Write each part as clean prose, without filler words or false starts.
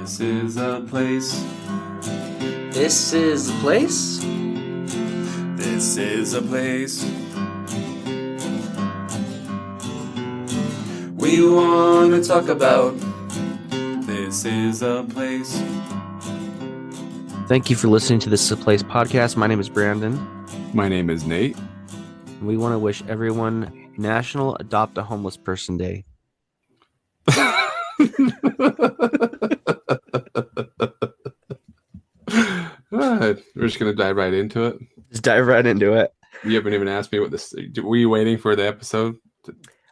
This is a place. This is the place? This is a place. We want to talk about. This is a place. Thank you for listening to This is a Place podcast. My name is Brandon. My name is Nate. We want to wish everyone National Adopt a Homeless Person Day. We're just going to dive right into it. Just dive right into it. You haven't even asked me what this. Were you waiting for the episode?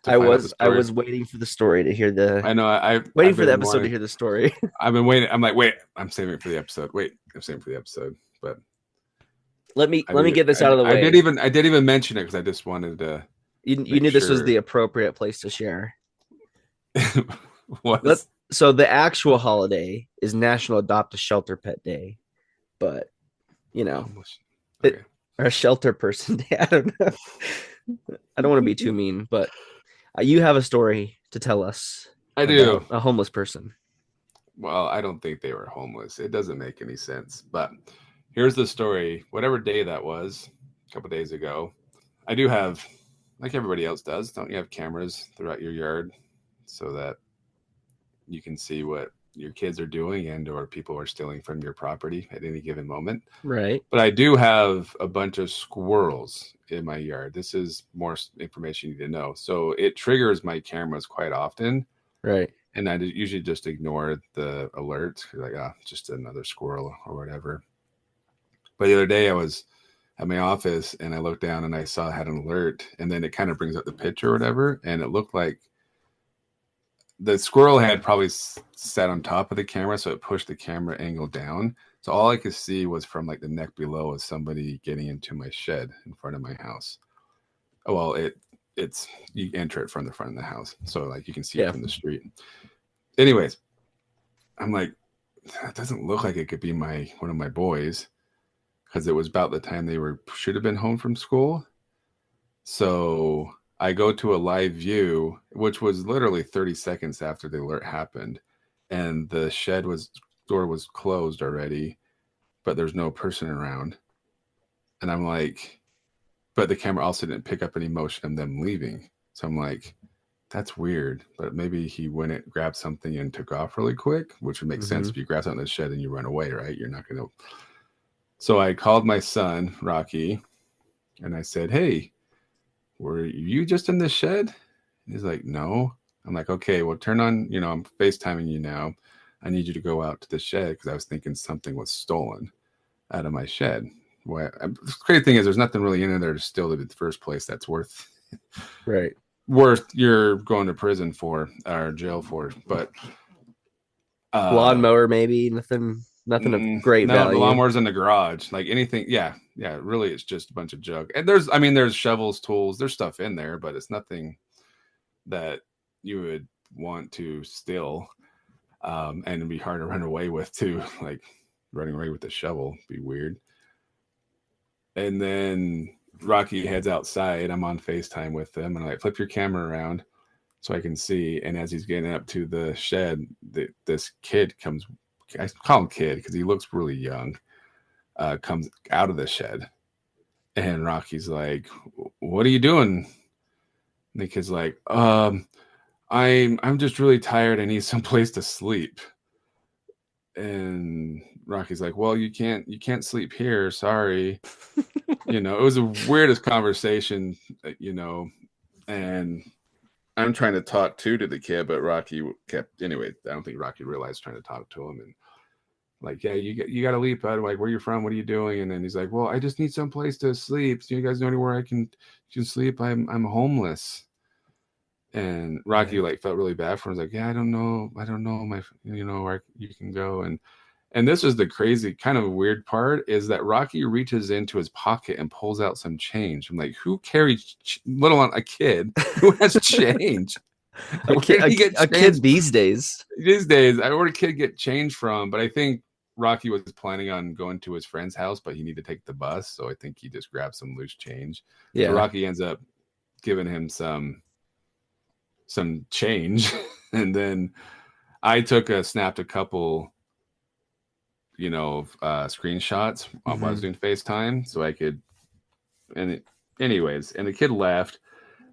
I was waiting for the story to hear the. I know. Waiting for the episode to hear the story. I've been waiting. I'm like, wait. I'm saving it for the episode. Wait, I'm saving it for the episode. But let me get this out of the way. I did even mention it because I just wanted to. You knew this was the appropriate place to share. What? So the actual holiday is National Adopt a Shelter Pet Day, but Okay. or a shelter person day. I don't know. I don't want to be too mean, but you have a story to tell us. I do. A homeless person. Well, I don't think they were homeless. It doesn't make any sense. But here's the story. Whatever day that was, a couple days ago, I do have, like everybody else does, don't you have cameras throughout your yard so that you can see what your kids are doing and or people are stealing from your property at any given moment. Right. But I do have a bunch of squirrels in my yard. This is more information you need to know. So it triggers my cameras quite often. Right. And I usually just ignore the alert. Like, just another squirrel or whatever. But the other day I was at my office and I looked down and I saw I had an alert. And then it kind of brings up the picture or whatever. And it looked like the squirrel had probably sat on top of the camera. So it pushed the camera angle down. So all I could see was from like the neck below was somebody getting into my shed in front of my house. Oh, well, it's you enter it from the front of the house. So like you can see it from the street. Anyways, I'm like, that doesn't look like it could be one of my boys because it was about the time they should have been home from school. So I go to a live view, which was literally 30 seconds after the alert happened. And the door was closed already, but there's no person around. And I'm like, but the camera also didn't pick up any motion of them leaving. So I'm like, that's weird. But maybe he went, grabbed something and took off really quick, which would make sense if you grab something in the shed and you run away, right? You're not going to. So I called my son, Rocky, and I said, hey, were you just in the shed? He's like, no. I'm like, okay, well, turn on, I'm FaceTiming you now. I need you to go out to the shed because I was thinking something was stolen out of my shed. Well, the crazy thing is there's nothing really in there to steal in the first place that's worth you're going to prison for or jail for. But lawnmower, maybe nothing of great value. The lawnmower's in the garage, like anything. Yeah. Really, it's just a bunch of junk. And there's shovels, tools, there's stuff in there, but it's nothing that you would want to steal. And it'd be hard to run away with too. Like running away with a shovel would be weird. And then Rocky heads outside. I'm on FaceTime with them, and I'm like, flip your camera around so I can see. And as he's getting up to the shed, this kid comes. I call him kid because he looks really young. Comes out of the shed, and Rocky's like, "What are you doing?" And the kid's like, I'm just really tired. I need some place to sleep." And Rocky's like, "Well, you can't sleep here. Sorry." It was the weirdest conversation, and I'm trying to talk to the kid, but Rocky kept, anyway, I don't think Rocky realized trying to talk to him. And like, yeah, you got to leave. I'm like, where you from? What are you doing? And then he's like, well, I just need some place to sleep. So you guys know anywhere I can sleep? I'm homeless. And Rocky felt really bad for him. He's like, yeah, I don't know where you can go. And this is the crazy kind of weird part is that Rocky reaches into his pocket and pulls out some change. I'm like, who carries, let alone a kid who has change? a kid these days. These days, where did a kid get change from? But I think Rocky was planning on going to his friend's house, but he needed to take the bus. So I think he just grabbed some loose change. Yeah. So Rocky ends up giving him some change. And then I snapped a couple screenshots while I was Hmm. doing FaceTime, so I could. Anyways, and the kid left.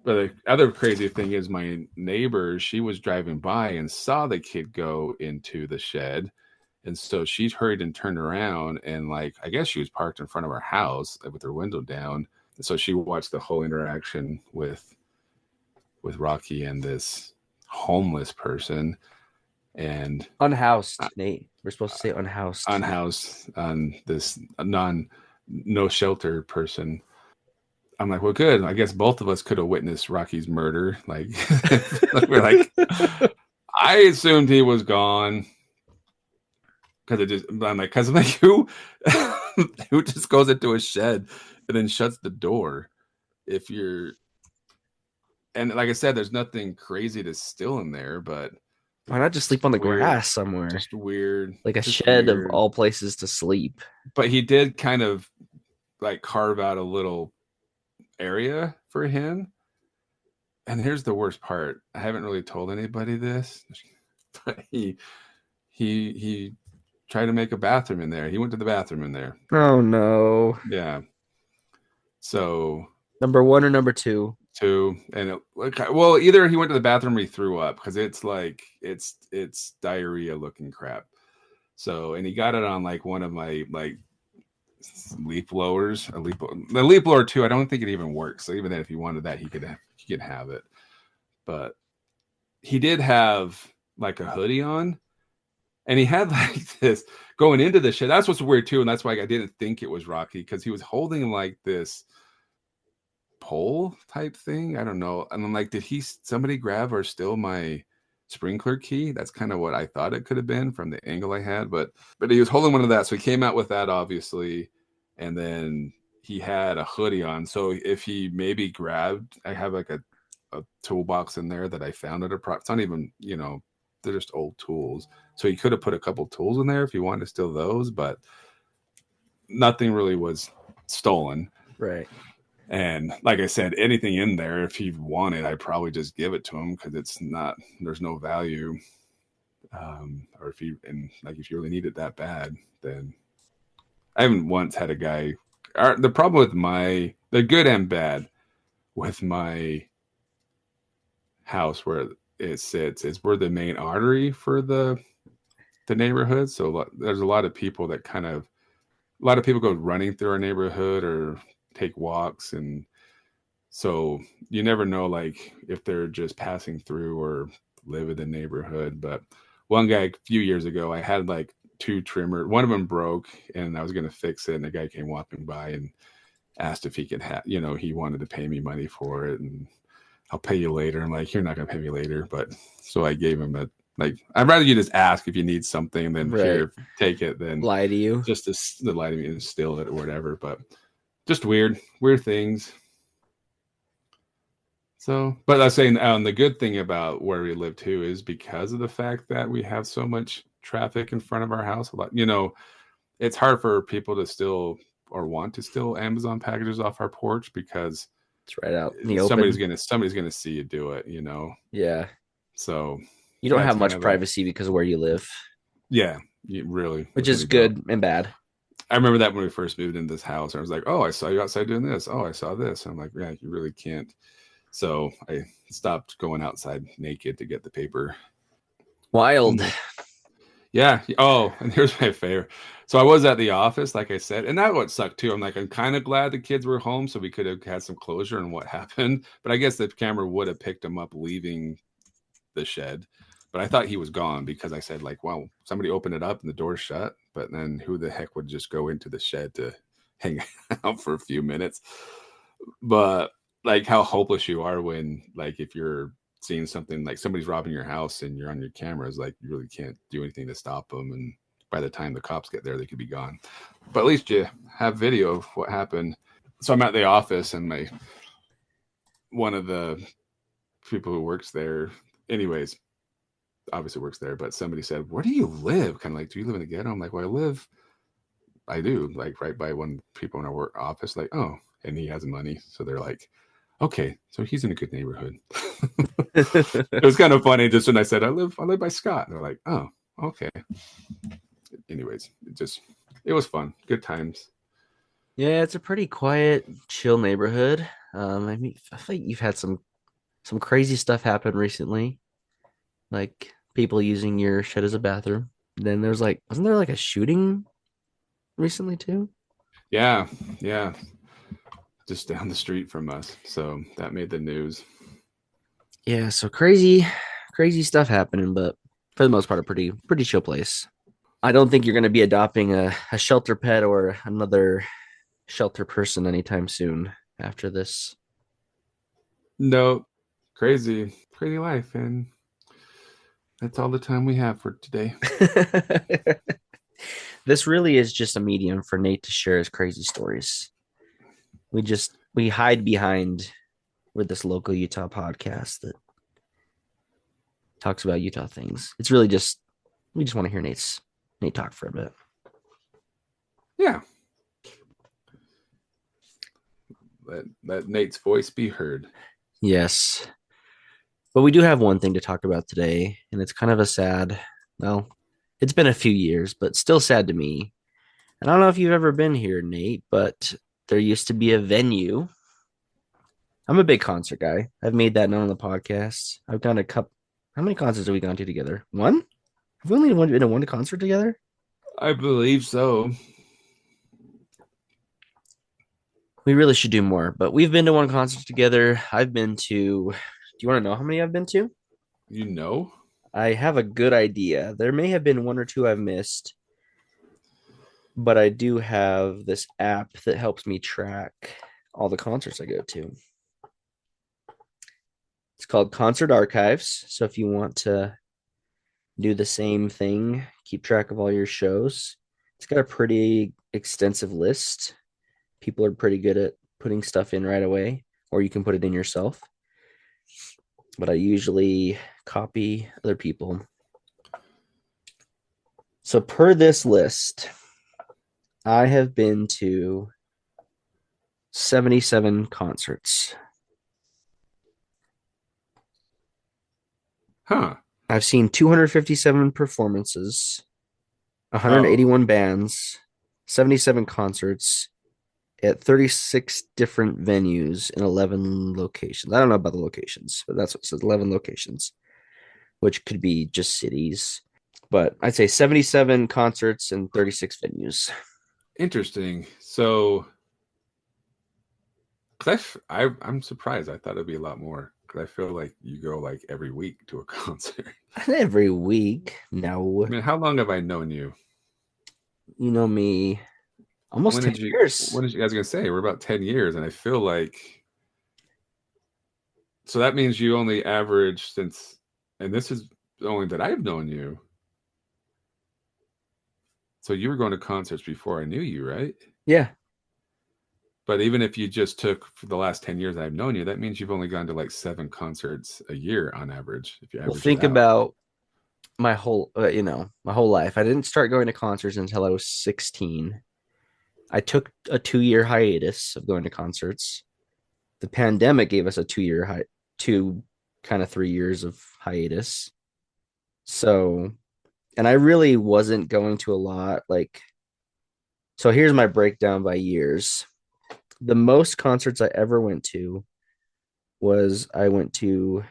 But the other crazy thing is, my neighbor, she was driving by and saw the kid go into the shed, and so she hurried and turned around, and like I guess she was parked in front of our house with her window down. And so she watched the whole interaction with Rocky and this homeless person, and Unhoused, Nate. We're supposed to say unhoused. unhoused on this no shelter person. I'm like, well, good. I guess both of us could have witnessed Rocky's murder. Like, we're like, I assumed he was gone because it just. I'm like, who, who just goes into a shed and then shuts the door? If you're, and like I said, there's nothing crazy to steal in there, but Why not just sleep just on the weird, grass somewhere? just weird, Like a just shed of weird. all places to sleep. But he did kind of like carve out a little area for him. And here's the worst part. I haven't really told anybody this, but he tried to make a bathroom in there. He went to the bathroom in there. Oh no. Yeah. So Number one or number two? two, and well, either he went to the bathroom or he threw up because it's like it's diarrhea looking crap. So, and he got it on like one of my like leaf blowers, the leaf blower too. I don't think it even works. So even then, if he wanted that, he could have it. But he did have like a hoodie on, and he had like this going into the shit. That's what's weird too, and that's why I didn't think it was Rocky because he was holding like this pole type thing. I don't know. And I'm like, did somebody grab or steal my sprinkler key? That's kind of what I thought it could have been from the angle I had, but he was holding one of that, so he came out with that obviously, and then he had a hoodie on. So if he maybe grabbed, I have like a toolbox in there that I found at a pro. It's not even they're just old tools. So he could have put a couple tools in there if he wanted to steal those, but nothing really was stolen. Right. And like I said, anything in there, if he wanted, I'd probably just give it to him because there's no value. Or if you really need it that bad, then I haven't once had a guy. The problem with the good and bad with my house where it sits is we're the main artery for the neighborhood. So there's a lot of people a lot of people go running through our neighborhood or take walks, and so you never know like if they're just passing through or live in the neighborhood. But one guy a few years ago, I had like two trimmer, one of them broke, and I was going to fix it, and the guy came walking by and asked if he could have, he wanted to pay me money for it, and I'll pay you later. I'm like, you're not going to pay me later. But so I gave him I'd rather you just ask if you need something than Right. here, take it, than Lie to you. just to lie to me and steal it or whatever. But just weird things. So, but I was saying, the good thing about where we live too is because of the fact that we have so much traffic in front of our house. A lot, it's hard for people to still or want to steal Amazon packages off our porch because It's right out in the open. somebody's gonna see you do it. Yeah. So You don't that's have kind much of privacy because of where you live, yeah, you really, which really is don't. good and bad. I remember that when we first moved into this house, I was like, "Oh, I saw you outside doing this. Oh, I saw this." I'm like, "Yeah, you really can't." So I stopped going outside naked to get the paper. Wild. Yeah. Oh, and here's my favorite. So I was at the office, like I said, and that would suck too. I'm kind of glad the kids were home so we could have had some closure on what happened. But I guess the camera would have picked him up leaving the shed. But I thought he was gone because I said, like, wow, somebody opened it up and the door shut. But then who the heck would just go into the shed to hang out for a few minutes? But like how hopeless you are when, like, if you're seeing something like somebody's robbing your house and you're on your cameras, like you really can't do anything to stop them. And by the time the cops get there, they could be gone. But at least you have video of what happened. So I'm at the office and one of the people who works there, anyways, obviously works there, but somebody said, "Where do you live?" Kind of like, "Do you live in the ghetto?" I'm like, "Well, I do, like right by one people in our work office." Like, "Oh," and he has money, so they're like, "Okay, so he's in a good neighborhood." It was kind of funny just when I said I live by Scott, and they're like, "Oh, okay." Anyways, it was fun. Good times. Yeah, it's a pretty quiet, chill neighborhood. I mean, I think you've had some crazy stuff happen recently, like people using your shed as a bathroom. Then there's like, wasn't there like a shooting recently too? Yeah, yeah. Just down the street from us. So that made the news. Yeah, so crazy stuff happening, but for the most part, a pretty chill place. I don't think you're going to be adopting a shelter pet or another shelter person anytime soon after this. No, crazy life. And that's all the time we have for today. This really is just a medium for Nate to share his crazy stories. We hide behind with this local Utah podcast that talks about Utah things. It's really just we just want to hear Nate talk for a bit. Yeah. Let Nate's voice be heard. Yes. But we do have one thing to talk about today, and it's kind of a sad, well, it's been a few years, but still sad to me. And I don't know if you've ever been here, Nate, but there used to be a venue. I'm a big concert guy. I've made that known on the podcast. I've done a couple. How many concerts have we gone to together? One? Have we only been to one concert together? I believe so. We really should do more, but we've been to one concert together. I've been to, do you want to know how many I've been to? You know? I have a good idea. There may have been one or two I've missed, but I do have this app that helps me track all the concerts I go to. It's called Concert Archives. So if you want to do the same thing, keep track of all your shows, it's got a pretty extensive list. People are pretty good at putting stuff in right away, or you can put it in yourself. But I usually copy other people. So per this list, I have been to 77 concerts. Huh. I've seen 257 performances, Oh, 181 bands, 77 concerts at 36 different venues in 11 locations. I don't know about the locations, but that's what it says, 11 locations, which could be just cities. But I'd say 77 concerts and 36 venues. interesting. So, I'm surprised. I thought it'd be a lot more because I feel like you go like every week to a concert. Every week. I No, mean, how long have I known you? you know me, almost When 10 did you? years. When did you guys gonna say? We're about 10 years, and I feel like so that means you only average since, and this is only that I've known you. So you were going to concerts before I knew you, right? Yeah. But even if you just took for the last 10 years I've known you, that means you've only gone to like 7 concerts a year on average, if you Well, average it think out. about my whole life. I didn't start going to concerts until I was 16. I took a 2 year hiatus of going to concerts. The pandemic gave us a 2 year two kind of 3 years of hiatus. So, and I really wasn't going to a lot. So here's my breakdown by years. The most concerts I ever went to was I went to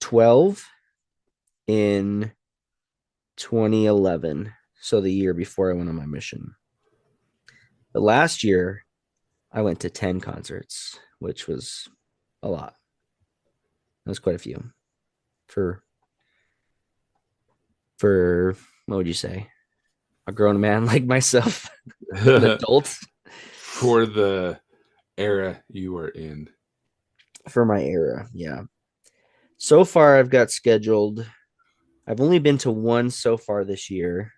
12 in 2011. So the year before I went on my mission. The last year, I went to 10 concerts, which was a lot. That was quite a few for for what would you say? A grown man like myself, an adult For the era you were in. for my era. Yeah. So far I've got scheduled. I've only been to one so far this year.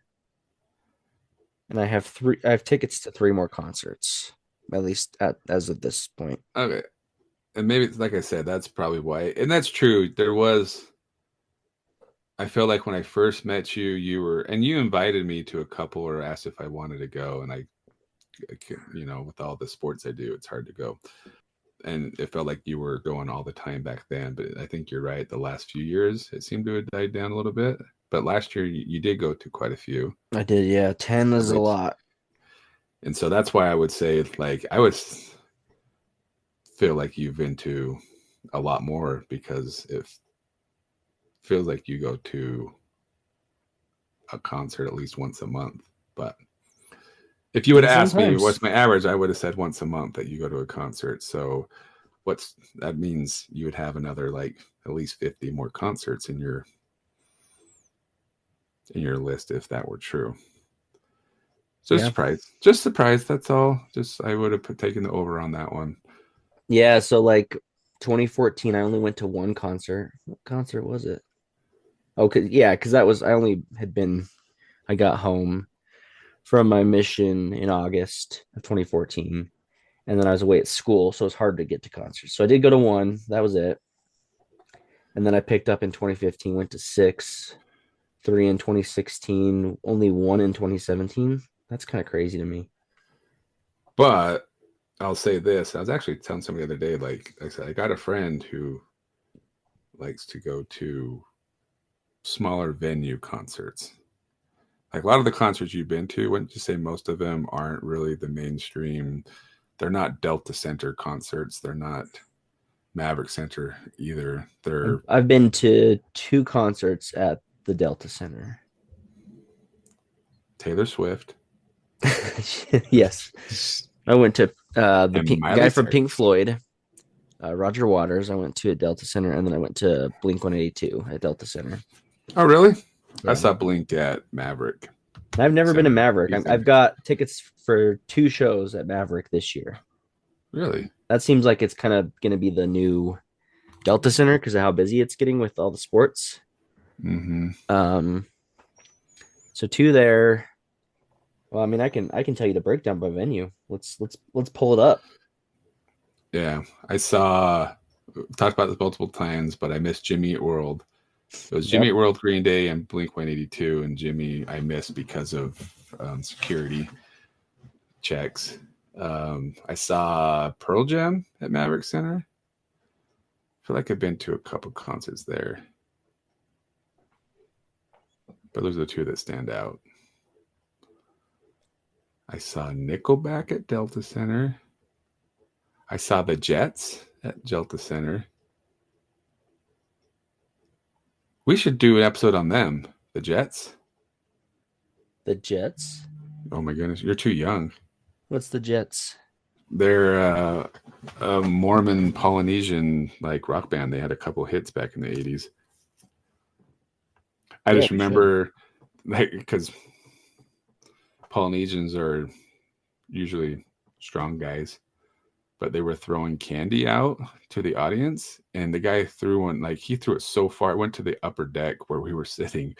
And I have tickets to three more concerts, at least as of this point. Okay. And maybe, like I said, that's probably why. And that's true. I feel like when I first met you, and you invited me to a couple or asked if I wanted to go. And with all the sports I do, it's hard to go. And it felt like you were going all the time back then. But I think you're right. The last few years, it seemed to have died down a little bit. but last year you did go to quite a few, I did, yeah. 10 is a which, lot. and so that's why I would say, like, I would feel like you've been to a lot more because it feels like you go to a concert at least once a month. But if you would And have asked me sometimes, what's my average, I would have said once a month that you go to a concert. So what's that means you would have another like at least 50 more concerts in your list if that were true. Just yeah. surprised. Just surprised, that's all. Just I would have taken the over on that one. Yeah, so like 2014, I only went to one concert. What concert was it? Oh, yeah, because that was I only had been I got home from my mission in August of 2014, and then I was away at school, so it was hard to get to concerts. So I did go to one, that was it. And then I picked up in 2015, went to six, three in 2016, only one in 2017. That's kind of crazy to me. But I'll say this. I was actually telling somebody the other day, like I said, I got a friend who likes to go to smaller venue concerts. Like a lot of the concerts you've been to, wouldn't you say most of them aren't really the mainstream? They're not Delta Center concerts. They're not Maverick Center either. I've, They're I've been to two concerts at the Delta Center. Taylor Swift Yes, I went to the and guy Miley from Pink Cyrus. Floyd, Roger Waters. I went to at Delta Center, and then I went to Blink 182 at Delta Center. Oh, really? I Yeah, saw Blink at Maverick I've never been to Center. Maverick. I've got tickets for two shows at Maverick this year. Really? That seems like it's kind of going to be the new Delta Center because of how busy it's getting with all the sports. Mm-hmm. Um, so two there. Well, I mean, I can tell you the breakdown by venue. Let's pull it up. Yeah, I saw. Talked about this multiple times, but I missed Jimmy Eat World. It was Jimmy Yep. Eat World, Green Day, and Blink 182, and Jimmy I missed because of security checks. I saw Pearl Jam at Maverick Center. I feel like I've been to a couple concerts there, but those are the two that stand out. I saw Nickelback at Delta Center. I saw the Jets at Delta Center. We should do an episode on them. The Jets. The Jets. Oh my goodness, you're too young. What's the Jets? They're a Mormon Polynesian like rock band. They had a couple hits back in the 80s. I Yeah, just we should. remember like because Polynesians are usually strong guys, but they were throwing candy out to the audience, and the guy threw one like he threw it so far it went to the upper deck where we were sitting.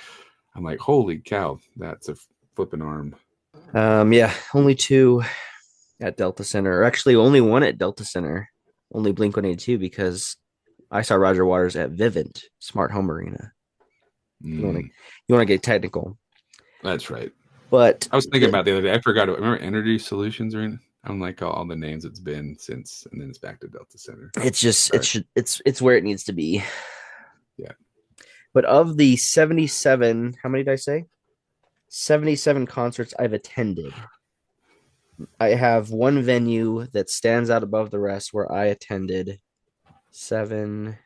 I'm like, holy cow, that's a flipping arm. Yeah, only two at Delta Center, or actually only one at Delta Center. Only Blink 182 because I saw Roger Waters at Vivint Smart Home Arena. You want to Mm, you want to get technical, that's right. but I was thinking about the other day. I forgot. Remember Energy Solutions? I'm like all the names it's been since, and then it's back to Delta Center. it's just All right. it's where it needs to be. Yeah. But of the 77, how many did I say? 77 concerts I've attended. I have one venue that stands out above the rest where I attended seven,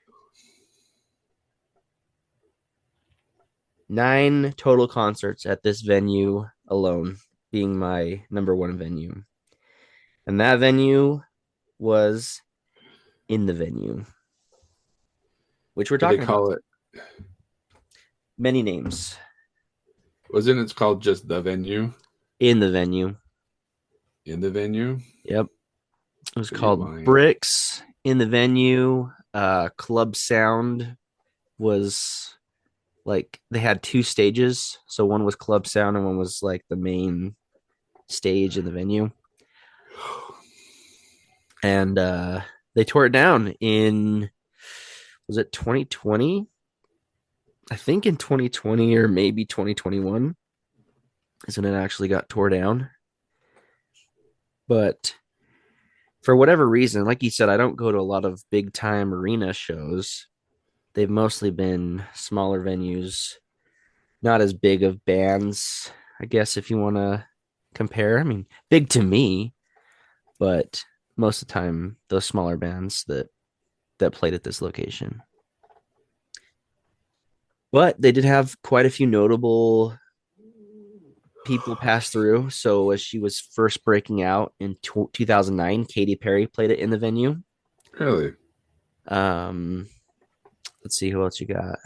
nine total concerts at this venue alone, being my number one venue. And that venue was in the venue, which we're Did they talking about. call it? Many names Wasn't it called just the venue in the venue. in the venue? Yep. It was So you called lying? Bricks in the venue. Club Sound was like they had two stages. So one was Club Sound and one was like the main stage in the venue. And they tore it down in was it 2020? I think in 2020 or maybe 2021 is when it actually got tore down. But for whatever reason, like you said, I don't go to a lot of big time arena shows. They've mostly been smaller venues. not as big of bands, I guess, if you want to compare. I mean, big to me, but most of the time, those smaller bands that played at this location. But they did have quite a few notable people pass through. So as she was first breaking out in 2009, Katy Perry played it in the venue. Really? Um, let's see who else you got.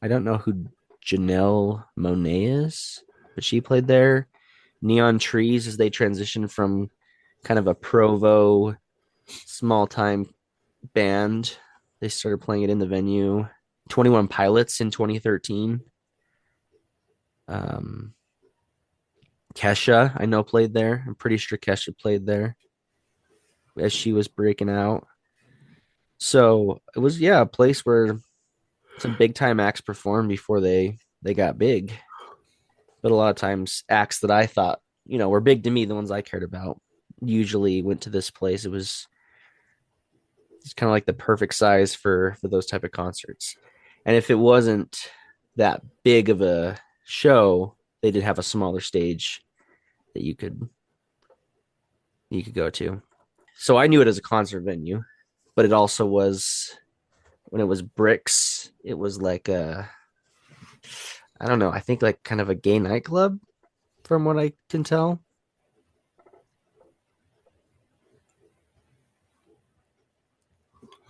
I don't know who Janelle Monet is, but she played there. Neon Trees as they transitioned from kind of a Provo small time band. They started playing it in the venue. 21 Pilots in 2013. Um, Kesha, I know, played there. I'm pretty sure Kesha played there as she was breaking out. So it was, yeah, a place where some big time acts performed before they got big. But a lot of times acts that I thought, were big to me, the ones I cared about, usually went to this place. It's kind of like the perfect size for those type of concerts. And if it wasn't that big of a show, they did have a smaller stage that you could go to. So I knew it as a concert venue, but it also was when it was Bricks, it was like I don't know, I think like kind of a gay nightclub from what I can tell.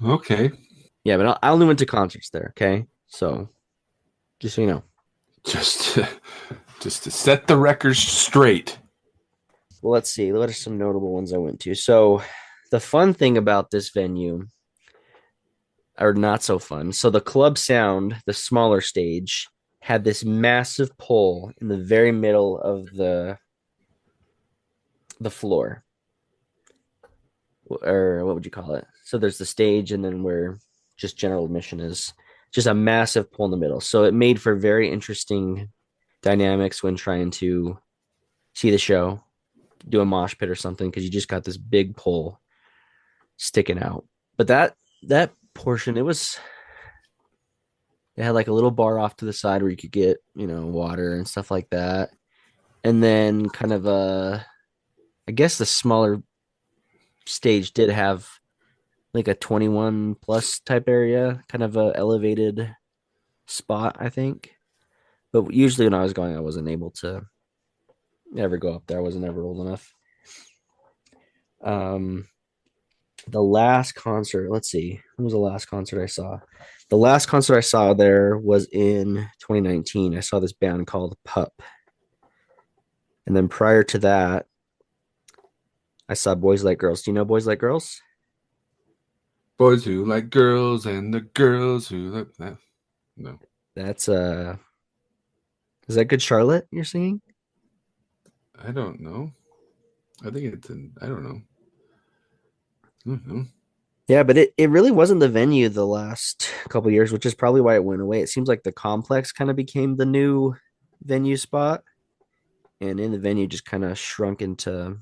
Okay. Yeah, but I only went to concerts there, okay? So just so you know. Just to, just to set the record straight. Well, let's see. What are some notable ones I went to? So the fun thing about this venue, or not so fun. So the Club Sound, the smaller stage, had this massive pole in the very middle of the floor, or what would you call it? So there's the stage, and then where just general admission is, just a massive pole in the middle. So it made for very interesting dynamics when trying to see the show, do a mosh pit or something, because you just got this big pole sticking out. But that portion, it had like a little bar off to the side where you could get, water and stuff like that. And then kind of I guess the smaller stage did have like a 21 plus type area, kind of a elevated spot, I think. But usually when I was going, I wasn't able to ever go up there. I wasn't ever old enough. Um, the last concert, let's see, when was the last concert I saw? The last concert I saw there was in 2019. I saw this band called Pup. And then prior to that, I saw Boys Like Girls. Do you know Boys Like Girls? Boys who like girls and the girls who like that. No, That's is that Good Charlotte you're singing? I don't know. I think I don't know. I don't know. Yeah, but it really wasn't the venue the last couple years, which is probably why it went away. It seems like the complex kind of became the new venue spot, and in the venue just kind of shrunk into a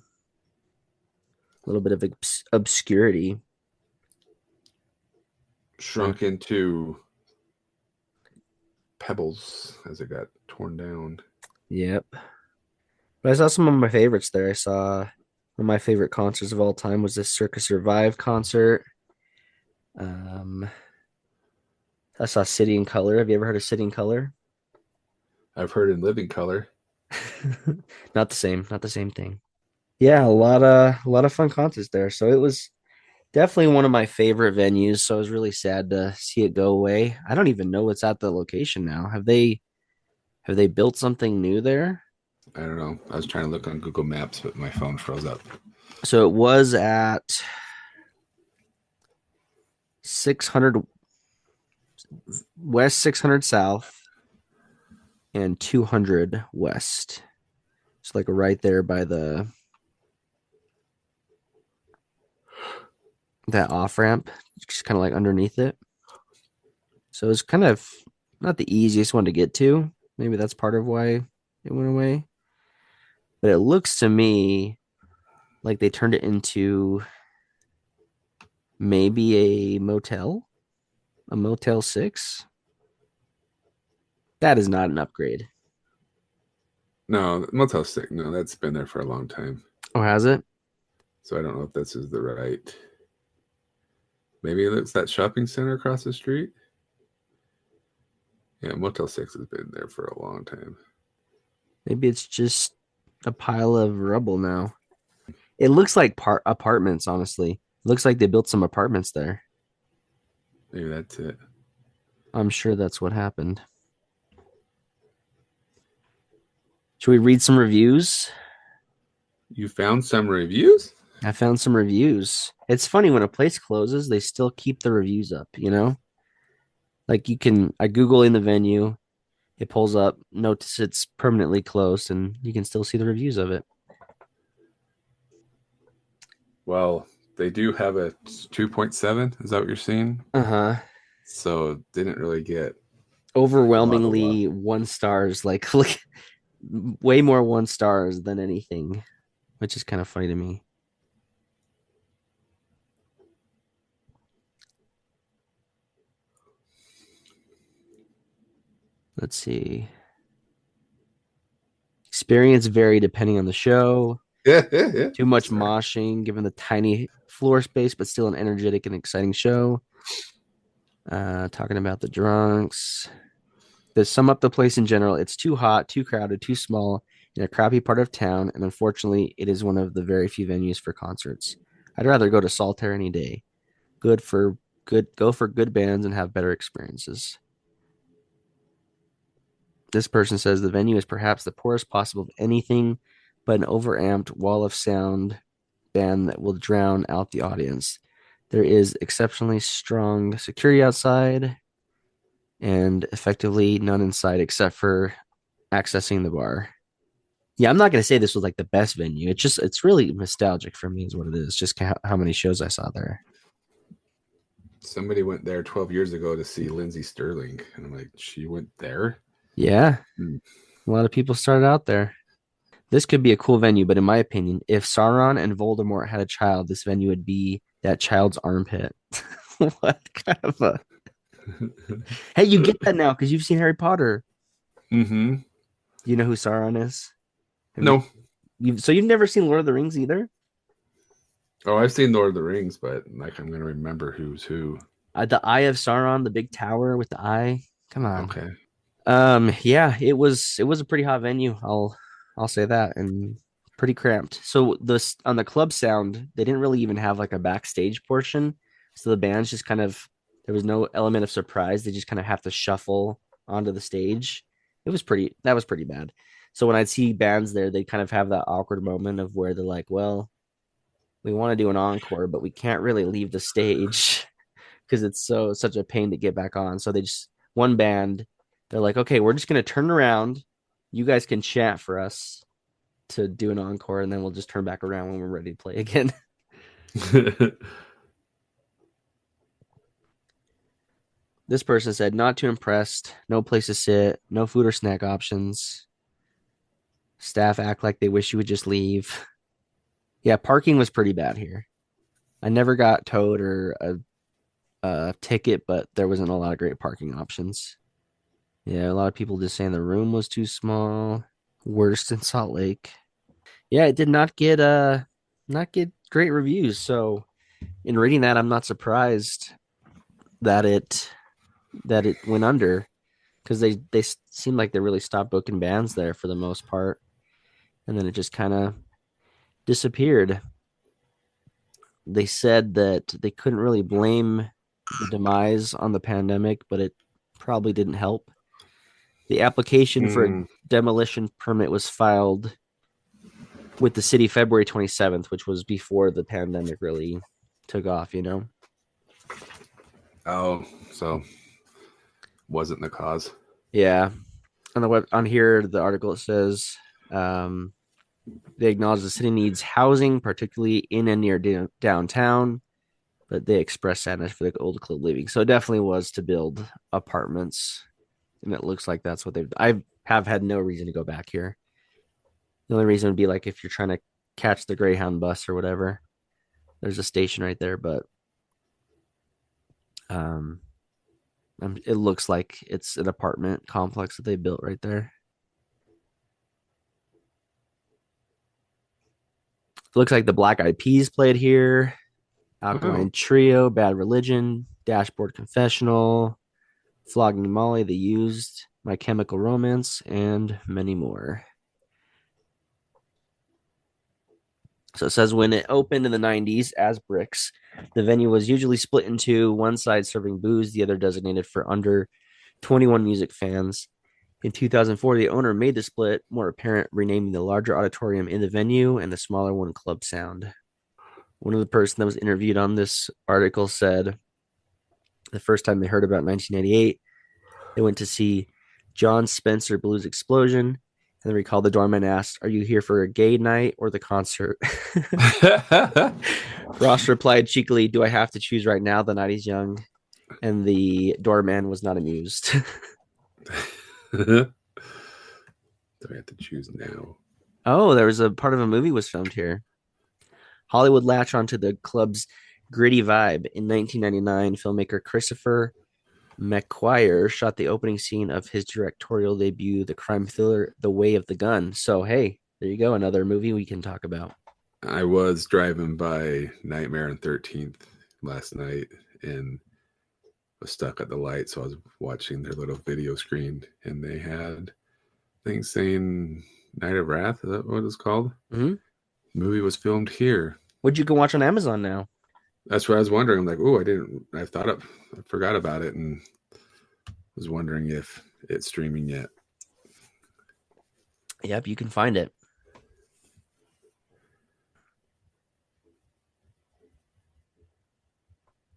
little bit of obscurity. Shrunk into pebbles as it got torn down. Yep. But I saw some of my favorites there. I saw one of my favorite concerts of all time was this Circus Survive concert. Um, I saw City in Color. Have you ever heard of City in Color? I've heard in living color. Not the same, not the same thing. Yeah, a lot of fun concerts there. So it was definitely one of my favorite venues. So I was really sad to see it go away. I don't even know what's at the location now. Have they built something new there? I don't know. I was trying to look on Google Maps, but my phone froze up. So it was at 600 West, 600 South, and 200 West. It's like right there by that off ramp, just kind of like underneath it. So it's kind of not the easiest one to get to. Maybe that's part of why it went away. But it looks to me like they turned it into maybe a Motel 6. That is not an upgrade. No, Motel 6. No, that's been there for a long time. Oh, has it? So I don't know if this is the right. Maybe it's that shopping center across the street. Yeah, Motel 6 has been there for a long time. Maybe it's just a pile of rubble now. It looks like apartments, honestly. It looks like they built some apartments there. Maybe that's it. I'm sure that's what happened. Should we read some reviews? You found some reviews? I found some reviews. It's funny when a place closes, they still keep the reviews up, you know? Like I Google in the venue, it pulls up, notice it's permanently closed, and you can still see the reviews of it. Well, they do have a 2.7. Is that what you're seeing? Uh-huh. So didn't really get a lot of love. Overwhelmingly one stars, like look, way more one stars than anything, which is kind of funny to me. Let's see. Experience vary depending on the show. Yeah, yeah, yeah. Too much Sorry. moshing given the tiny floor space, but still an energetic and exciting show. Talking about the drunks. To sum up the place in general, it's too hot, too crowded, too small in a crappy part of town, and unfortunately, it is one of the very few venues for concerts. I'd rather go to Saltaire any day. Good for go for good bands and have better experiences. This person says the venue is perhaps the poorest possible of anything but an overamped wall of sound band that will drown out the audience. There is exceptionally strong security outside and effectively none inside except for accessing the bar. Yeah, I'm not going to say this was like the best venue. It's really nostalgic for me, is what it is. Just how many shows I saw there. Somebody went there 12 years ago to see Lindsey Sterling. And I'm like, she went there? Yeah, Hmm. a lot of people started out there. This could be a cool venue, but in my opinion, if Sauron and Voldemort had a child, this venue would be that child's armpit. What kind of a. Hey, you get that now because you've seen Harry Potter. Mm-hmm. Do you know who Sauron is? Have No. so you've never seen Lord of the Rings either? Oh, I've seen Lord of the Rings, but like I'm gonna remember who's who. The Eye of Sauron, the big tower with the eye. Come on. Okay. Yeah, it was a pretty hot venue. I'll say that, and pretty cramped. So this on the club sound, they didn't really even have like a backstage portion. So the bands just kind of there was no element of surprise. They just kind of have to shuffle onto the stage. That was pretty bad. So when I'd see bands there, they kind of have that awkward moment of where they're like, well, we want to do an encore, but we can't really leave the stage because it's such a pain to get back on. So they just one band, they're like, okay, we're just gonna turn around. You guys can chat for us to do an encore, and then we'll just turn back around when we're ready to play again. This person said, not too impressed. No place to sit. No food or snack options. Staff act like they wish you would just leave. Yeah, parking was pretty bad here. I never got towed or a ticket, but there wasn't a lot of great parking options. Yeah, a lot of people just saying the room was too small. Worst in Salt Lake. Yeah, it did not get great reviews. So in reading that, I'm not surprised that it went under because they seem like they really stopped booking bands there for the most part, and then it just kind of disappeared. They said that they couldn't really blame the demise on the pandemic, but it probably didn't help. The application for a Mm. demolition permit was filed with the city February 27th, which was before the pandemic really took off, you know? Oh, so wasn't the cause. Yeah. On here, the article says they acknowledge the city needs housing, particularly in and near downtown, but they express sadness for the old club leaving. So it definitely was to build apartments, and it looks like that's what they've. I have had no reason to go back here. The only reason would be like if you're trying to catch the Greyhound bus or whatever. There's a station right there, but um, It looks like it's an apartment complex that they built right there. It looks like the Black Eyed Peas played here, Oh, Alkaline Trio, Bad Religion, Dashboard Confessional, Flogging Molly, The Used, My Chemical Romance, and many more. So it says when it opened in the 90s as Bricks, the venue was usually split into one side serving booze, the other designated for under 21 music fans. In 2004, the owner made the split more apparent, renaming the larger auditorium in the venue and the smaller one Club Sound. One of the person that was interviewed on this article said the first time they heard about 1998, they went to see John Spencer Blues Explosion, and they recalled the doorman asked, "Are you here for a gay night or the concert?" Ross replied cheekily, "Do I have to choose right now? The night is young." And the doorman was not amused. do I have to choose now? Oh, there was a part of a movie was filmed here. Hollywood latched onto the club's gritty vibe. In 1999, filmmaker Christopher McQuire shot the opening scene of his directorial debut, the crime thriller The Way of the Gun. So, hey, there you go, another movie we can talk about. I was driving by Nightmare on 13th last night and was stuck at the light, so I was watching their little video screen, and they had things saying Night of Wrath. Is that what it's called? Mm-hmm. The movie was filmed here. What you can watch on Amazon now? That's what I was wondering. I'm like, oh, I forgot about it, and was wondering if it's streaming yet. Yep, you can find it.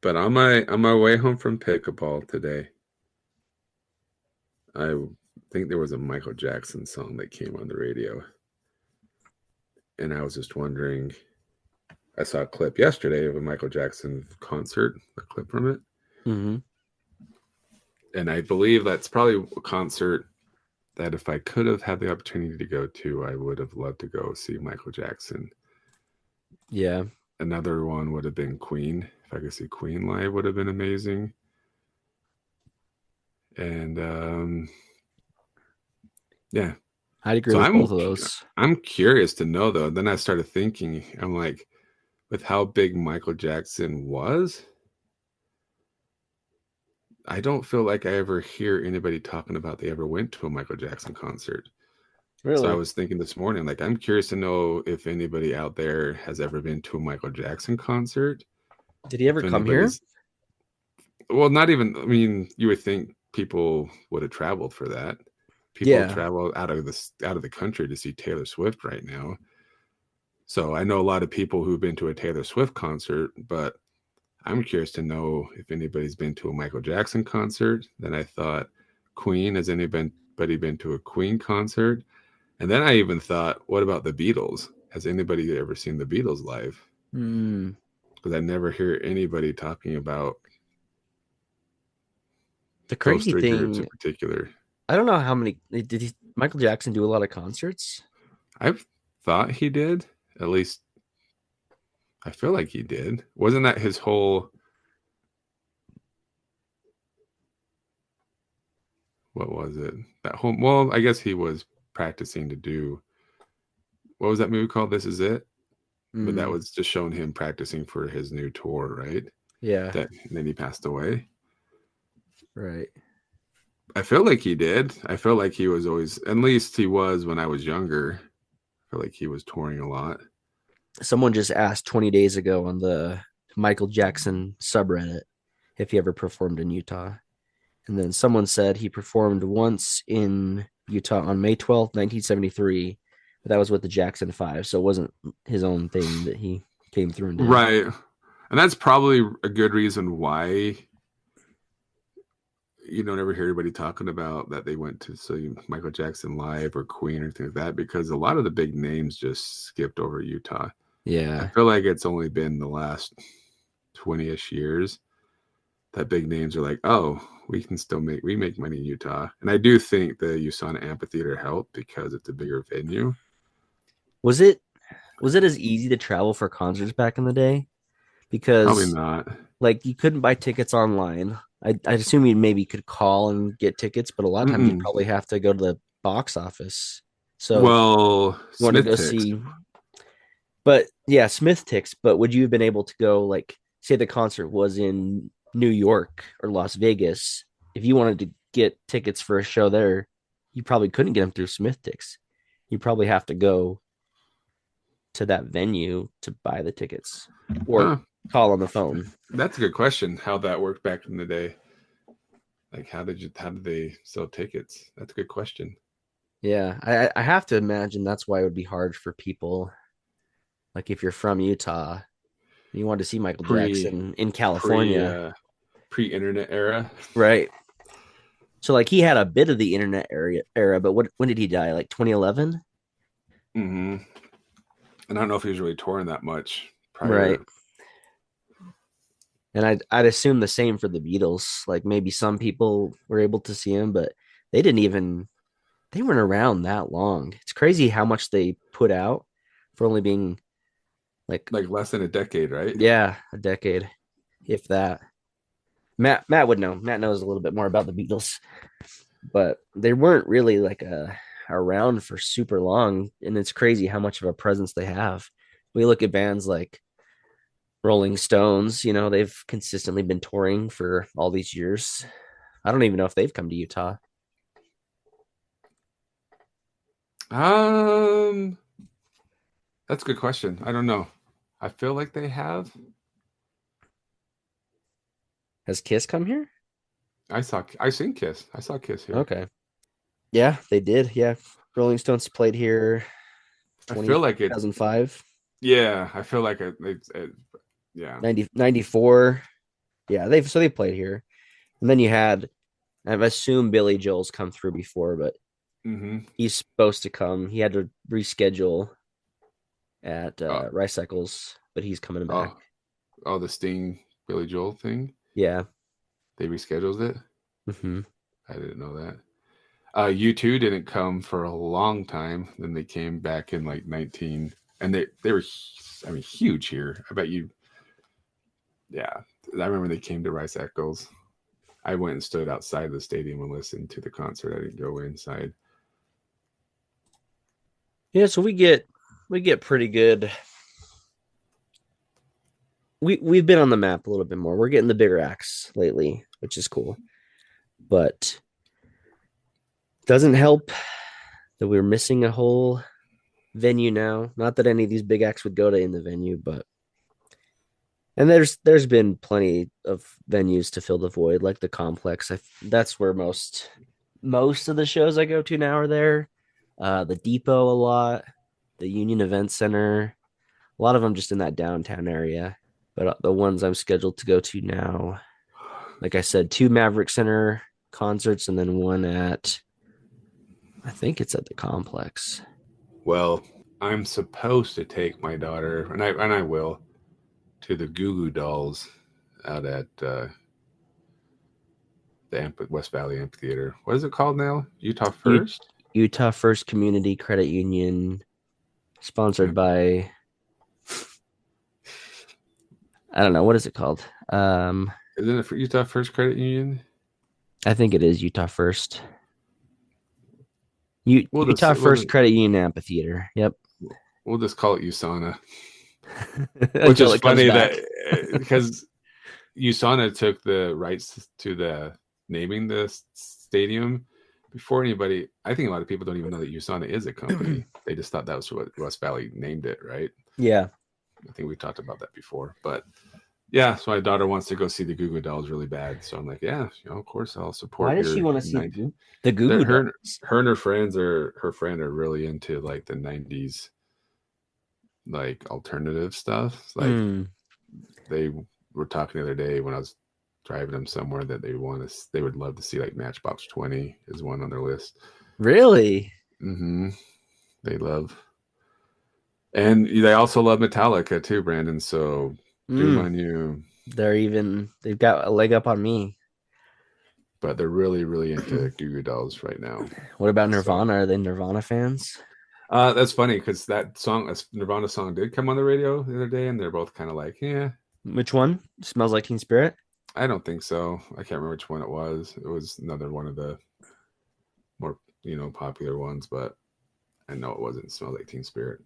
But on my way home from pickleball today, I think there was a Michael Jackson song that came on the radio, and I was just wondering. I saw a clip yesterday of a Michael Jackson concert, a clip from it, Mm-hmm. and I believe that's probably a concert that if I could have had the opportunity to go to, I would have loved to go see Michael Jackson. Yeah. Another one would have been Queen. If I could see Queen live, would have been amazing. And yeah, I'd agree so with both I'm of those. I'm curious to know though. Then I started thinking, I'm like, with how big Michael Jackson was, I don't feel like I ever hear anybody talking about they ever went to a Michael Jackson concert. So I Really? was thinking this morning, like, I'm curious to know if anybody out there has ever been to a Michael Jackson concert. Did he ever If come here? anybody's, well, not even, I mean, you would think people would have traveled for that. People Yeah. travel out of the country to see Taylor Swift right now. So I know a lot of people who've been to a Taylor Swift concert, but I'm curious to know if anybody's been to a Michael Jackson concert. Then I thought, Queen, has anybody been to a Queen concert? And then I even thought, what about the Beatles? Has anybody ever seen the Beatles live? Hmm. Because I never hear anybody talking about The those crazy three groups in thing, particular. I don't know how many Michael Jackson do a lot of concerts? I've thought he did. At least I feel like he did. Wasn't that his whole, what was it? That whole, well, I guess he was practicing to do, what was that movie called? This Is It? But that Hmm. was just showing him practicing for his new tour, right? Yeah. That and then he passed away. Right. I feel like he did. I feel like he was always, at least he was when I was younger. I feel like he was touring a lot. Someone just asked 20 days ago on the Michael Jackson subreddit if he ever performed in Utah. And then someone said he performed once in Utah on May 12th, 1973. But that was with the Jackson Five. So it wasn't his own thing that he came through and did. Right. And that's probably a good reason why you don't ever hear anybody talking about that they went to see Michael Jackson live or Queen or anything like that, because a lot of the big names just skipped over Utah. I Yeah. feel like it's only been the last 20-ish years that big names are like, oh, we make money in Utah. And I do think the USANA amphitheater helped because it's a bigger venue. Was it was it as easy to travel for concerts back in the day? Probably Because not. like you couldn't buy tickets online. I'd assume you maybe could call and get tickets, but a lot of times you'd Mm-mm. probably have to go to the box office. So Well, you want to Smith go Ticks. see, but yeah, Smith Ticks. But would you have been able to go, like, say the concert was in New York or Las Vegas? If you wanted to get tickets for a show there, you probably couldn't get them through Smith Ticks. You probably have to go to that venue to buy the tickets or Huh. call on the phone. That's a good question. How that worked back in the day. Like, how did they sell tickets? That's a good question. Yeah, I have to imagine that's why it would be hard for people. Like if you're from Utah and you want to see Michael Pre, Jackson in pre, California, pre-internet era. right? So like he had a bit of the internet era, but when did he die? Like 2011, Mm-hmm. And I don't know if he was really touring that much right? prior. And I'd assume the same for the Beatles. Like maybe some people were able to see him, but they didn't even they weren't around that long. It's crazy how much they put out for only being like, Like less than a decade, right? yeah, a decade, if that. Matt would know. Matt knows a little bit more about the Beatles, but they weren't really like around for super long, and it's crazy how much of a presence they have. We look at bands like Rolling Stones, they've consistently been touring for all these years. I don't even know if they've come to Utah. Um, that's a good question. I don't know. I feel like they have. Has Kiss come here? I seen Kiss. I saw Kiss here. Okay. Yeah, they did. Yeah. Rolling Stones played here I 20, feel like it. 2005, Yeah, I feel like yeah. 90, 94. Yeah, they played here. And then you had, I've assumed Billy Joel's come through before, but Mm-hmm. he's supposed to come. He had to reschedule at Oh, Rice Cycles, but he's coming back. oh, oh, the Sting Billy Joel thing. Yeah. They rescheduled it. Hmm. I didn't know that. U2 didn't come for a long time. Then they came back in like 19, and they were, I mean, huge here. I bet you. Yeah, I remember they came to Rice Eccles. I went and stood outside the stadium and listened to the concert. I didn't go inside. Yeah, so we get pretty good. We've been on the map a little bit more. We're getting the bigger acts lately, which is cool. But doesn't help that we're missing a whole venue now. Not that any of these big acts would go to in the venue, but and there's been plenty of venues to fill the void, like the complex. That's where most of the shows I go to now are there. The Depot a lot, the Union Event Center, a lot of them just in that downtown area. But the ones I'm scheduled to go to now, like I said, two Maverick Center concerts and then one at, I think it's at the complex. Well, I'm supposed to take my daughter, and I will, to the Goo Goo Dolls out at the West Valley Amphitheater. What is it called now? Utah U- First. Utah First Community Credit Union, sponsored Okay. by, I don't know, what is it called? Isn't it for Utah First Credit Union? I think it is Utah First. We'll just Utah First Credit Union Amphitheater. Yep. we'll just call it USANA, which Until is it comes funny that back. because USANA took the rights to the naming the stadium before anybody. I think a lot of people don't even know that USANA is a company. They just thought that was what West Valley named it, right? Yeah. I think we talked about that before, but yeah. So my daughter wants to go see the Goo Goo Dolls really bad, so I'm like, yeah, of course I'll Why support does she your want to see 90. the Goo They're, Goo Dolls? her and her friend are really into like the 90s like alternative stuff. Like Mm, they were talking the other day when I was driving them somewhere that they would love to see like Matchbox 20 is one on their list. really? Mm-hmm. They love, and they also love Metallica too, Brandon. So shame Mm, on you, they've got a leg up on me. but they're really really into Goo Goo Dolls right now. What about So Nirvana? Are they Nirvana fans? that's funny because that song, a Nirvana song, did come on the radio the other day, and they're both kind of like, yeah. Which one? Smells like Teen Spirit? I don't think so. I can't remember which one it was. It was another one of the more popular ones, but I know it wasn't Smells Like Teen Spirit.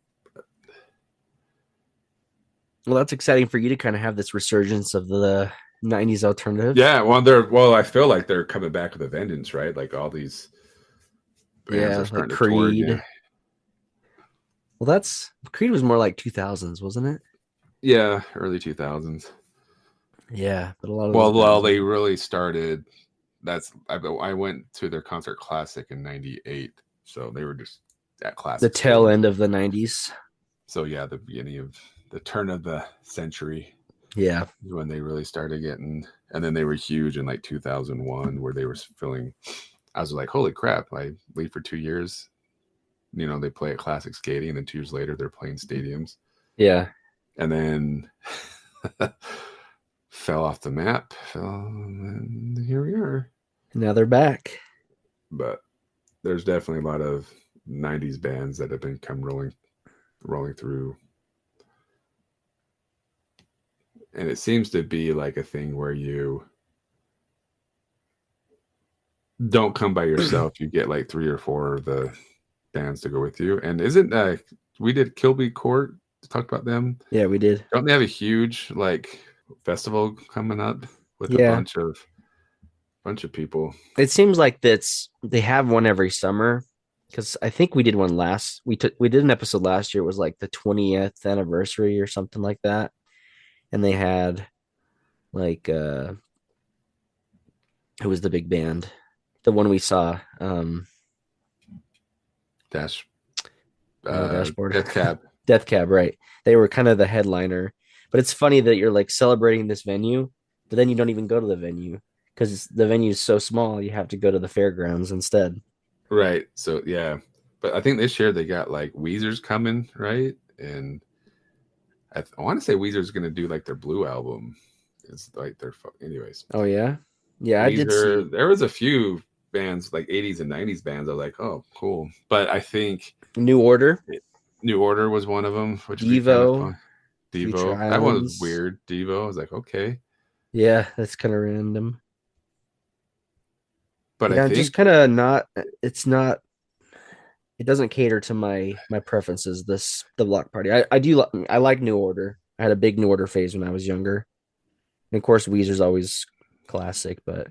Well, that's exciting for you to kind of have this resurgence of the 90s alternative. Yeah, I feel like they're coming back with a vengeance, right? Like all these bands are Yeah, like starting to tour Creed. again. Well, that's Creed was more like 2000s, wasn't it? Yeah, early 2000s. Yeah, but a lot of those Well, bands they are really started. I went to their concert classic in '98, so they were just at the classic tail stage. end of the 90s. So yeah, the beginning of the turn of the century Yeah. is when they really started getting, and then they were huge in like 2001, where they were filling. I was like, holy crap! I leave for 2 years. They play at classic skating, and then 2 years later they're playing stadiums, Yeah. and then fell off the map. And here we are. Now they're back. But there's definitely a lot of '90s bands that have been come rolling through, and it seems to be like a thing where you don't come by yourself. You get like three or four of the bands to go with you. And isn't we did Kilby Court talked about them? Yeah, we did. Don't they have a huge like festival coming up with a Yeah. bunch of people? It seems like they have one every summer because I think we did one we did an episode last year. It was like the 20th anniversary or something like that. And they had like who was the big band? The one we saw. Dash No Dashboard. Death Cab. Death Cab, right. They were kind of the headliner. But it's funny that you're like celebrating this venue, but then you don't even go to the venue because the venue is so small, you have to go to the fairgrounds instead. Right. So yeah. But I think this year they got like Weezer's coming, right? And I want to say Weezer's going to do like their Blue album. It's like anyways. Oh yeah. Yeah, I did see Weezer. There was a few bands like '80s and '90s bands. I was like, oh, cool. But I think New Order, New Order was one of them, which would be kind of Devo, fun. Future Devo. That one was Islands. weird. Devo. I was like, okay. Yeah, that's kind of random. But I Yeah, just think, kind of not. It's not. It doesn't cater to my preferences. The block party. I like New Order. I had a big New Order phase when I was younger, and of course Weezer's always classic. But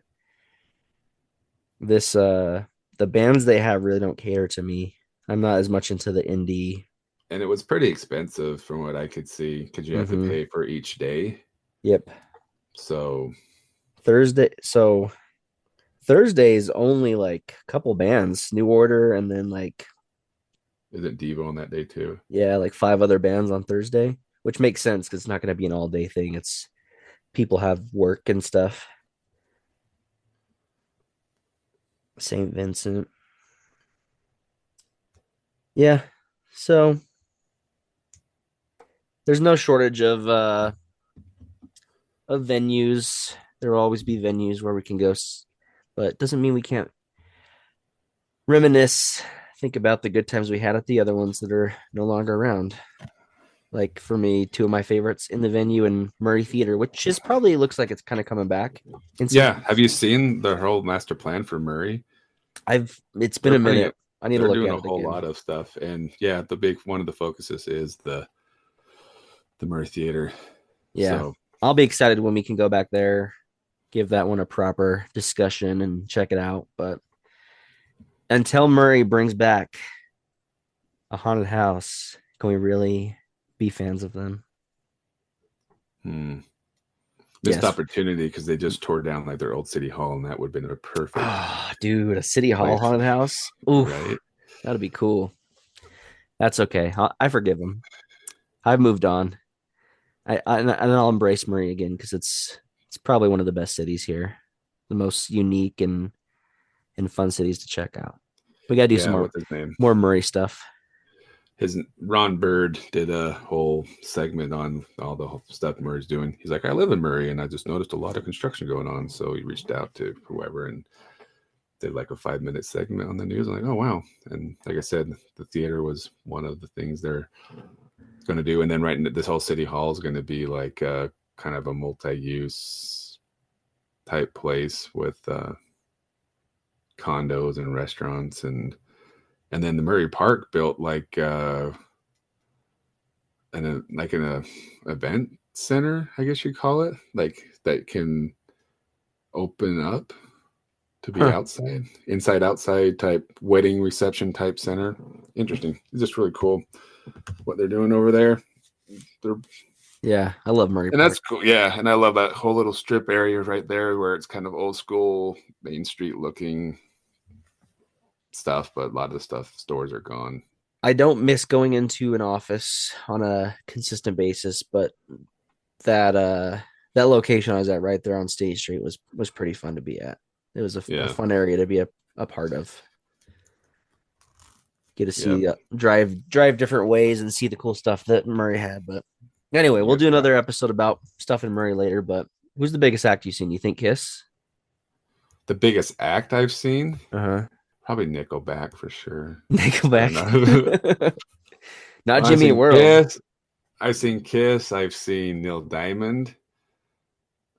this the bands they have really don't cater to me. I'm not as much into the indie. and it was pretty expensive from what I could see because you have to Mm-hmm. pay for each day. Yep. So Thursday. So Thursday is only like a couple bands, New Order, and then like isn't Devo on that day too? yeah, like five other bands on Thursday, which makes sense because it's not going to be an all day thing. It's people have work and stuff. St. Vincent. Yeah. So there's no shortage of venues. There will always be venues where we can go, but it doesn't mean we can't reminisce, think about the good times we had at the other ones that are no longer around. Like for me, two of my favorites in the venue and Murray Theater, which is probably looks like it's kind of coming back in some. Yeah. Have you seen the whole master plan for Murray? It's been They're a putting it. minute. I need to They're look doing at a it whole again. lot of stuff, and yeah, the big one of the focuses is the Murray Theater. Yeah. So I'll be excited when we can go back there, give that one a proper discussion and check it out. But until Murray brings back a haunted house, can we really be fans of them? hmm, missed Yes. opportunity because they just tore down like their old city hall, and that would have been a perfect Oh, dude, a city hall place, haunted house. Oof, right? that'd be cool. That's okay. I forgive him. I've moved on. And I'll embrace Murray again because it's probably one of the best cities here, the most unique and fun cities to check out. We gotta do some Yeah, more what's his name? Murray stuff. His Ron Bird did a whole segment on all the stuff Murray's doing. He's like, I live in Murray, and I just noticed a lot of construction going on. So he reached out to whoever and did like a 5 minute segment on the news. I'm like, oh wow! And like I said, the theater was one of the things they're going to do, and then this whole city hall is going to be like kind of a multi-use type place with condos and restaurants, and then the Murray Park built like an event center, I guess you call it, like that can open up to be Huh. outside, inside outside type wedding reception type center. Interesting. It's just really cool what they're doing over there. They're, Yeah, I love Murray and Park. that's cool. Yeah, and I love that whole little strip area right there where it's kind of old school Main Street looking stuff, but a lot of the stuff stores are gone. I don't miss going into an office on a consistent basis, but that that location I was at right there on State Street was pretty fun to be at. It was a Yeah. fun area to be a part of. Get to see Yep. drive different ways and see the cool stuff that Murray had. But anyway, we'll Yep. do another episode about stuff in Murray later. But who's the biggest act you've seen? You think Kiss? The biggest act I've seen, Uh-huh. probably Nickelback for sure. I don't know. Nickelback. Not I've Jimmy seen World. Kiss. I've seen Kiss. I've seen Neil Diamond.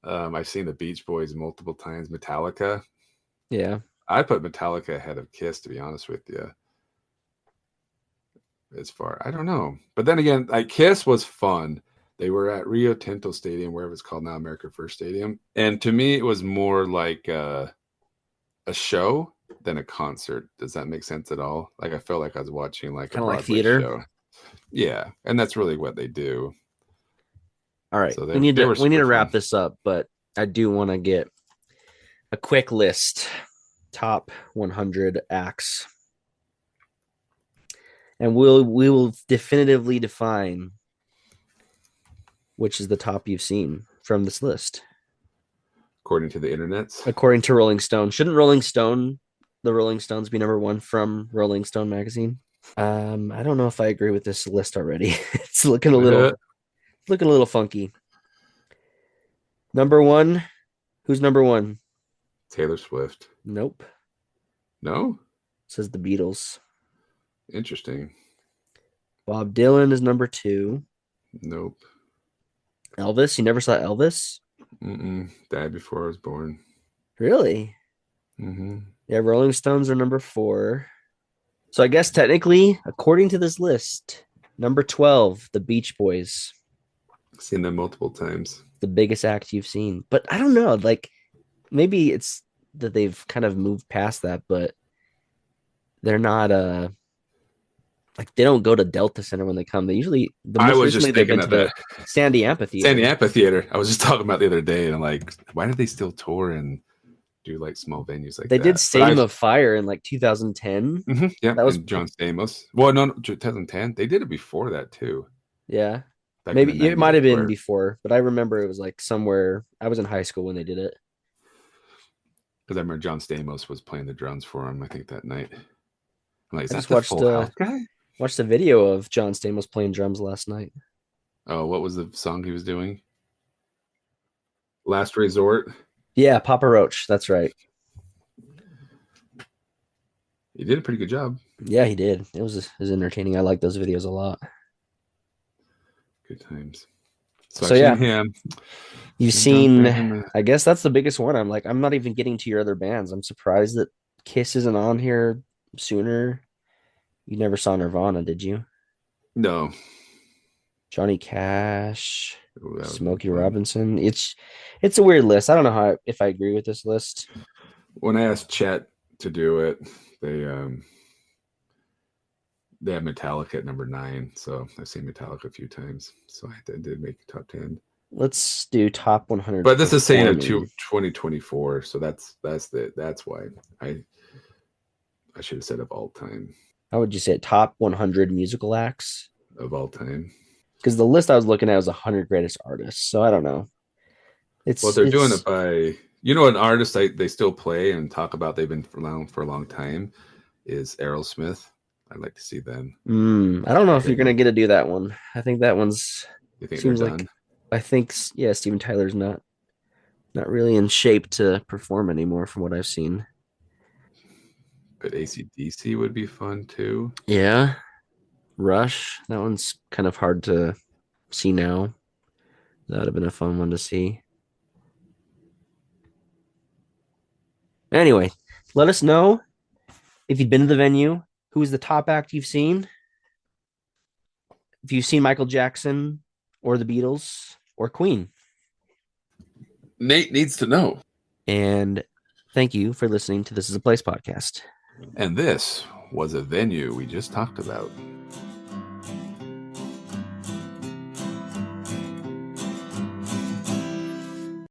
I've seen the Beach Boys multiple times. Metallica. Yeah. I put Metallica ahead of Kiss, to be honest with you. As far, I don't know, but then again, like Kiss was fun. They were at Rio Tinto Stadium, wherever it's called now, America First Stadium, and to me, it was more like a show than a concert. Does that make sense at all? Like I felt like I was watching like a Kind of like Broadway theater. show. Yeah, and that's really what they do. All right. So We need they to were we need to super wrap fun. this up, but I do want to get a quick list. Top 100 acts. And we will definitively define which is the top you've seen from this list. According to the internets. According to Rolling Stone. Shouldn't the Rolling Stones be number one from Rolling Stone magazine? I don't know if I agree with this list already. It's looking a little funky. Number one. Who's number one? Taylor Swift. Nope. No? Says the Beatles. Interesting. Bob Dylan is number two. Nope. Elvis. You never saw Elvis? Died before I was born. Really? Mm-hmm. Yeah, Rolling Stones are number four. So I guess technically, according to this list, number 12, the Beach Boys, Seen them multiple times. the biggest act you've seen. But I don't know, like maybe it's that they've kind of moved past that, but they're not like they don't go to Delta Center when they come. They usually I was just they've been thinking to of the that. Sandy Amphitheater. Sandy Amphitheater. I was just talking about the other day, and I'm like, why do they still tour and do like small venues like They that? did Stadium of Fire in like 2010. Yeah, That was and John Stamos. Well, no, 2010. They did it before that too. Yeah. Back in Maybe the it 90s, might I have been swear. before, but I remember it was like somewhere I was in high school when they did it. Because I remember John Stamos was playing the drums for him. I think that night. I'm like, is I that just the watched Full House guy? watched a video of John Stamos playing drums last night. Oh, what was the song he was doing? Last Resort. Yeah, Papa Roach. That's right. He did a pretty good job. Yeah, he did. It was entertaining. I like those videos a lot. Good times. So, I've yeah. seen him. You've Seen John seen, Stamos. I guess that's the biggest one. I'm not even getting to your other bands. I'm surprised that Kiss isn't on here sooner. You never saw Nirvana, did you? No. Johnny Cash, Ooh, that was Smokey fun. Robinson. It's a weird list. I don't know if I agree with this list. When I asked Chet to do it, they have Metallica at number 9. So I've seen Metallica a few times. So I did make the top 10. Let's do top 100. But this is saying a performing. 2024, so that's why I should have said of all time. How would you say it? Top 100 musical acts? Of all time. Because the list I was looking at was 100 greatest artists. So I don't know. Well, they're doing it by, an artist they still play and talk about, they've been around for a long time, is Aerosmith. I'd like to see them. I don't know if you're gonna get to do that one. I think that one's You think seems they're like done? I think Steven Tyler's not really in shape to perform anymore from what I've seen. But AC/DC would be fun too. Yeah. Rush. That one's kind of hard to see now. That would have been a fun one to see. Anyway, let us know if you've been to the venue, who is the top act you've seen, if you've seen Michael Jackson or the Beatles or Queen. Nate needs to know. And thank you for listening to This Is a Place podcast. And this was a venue we just talked about.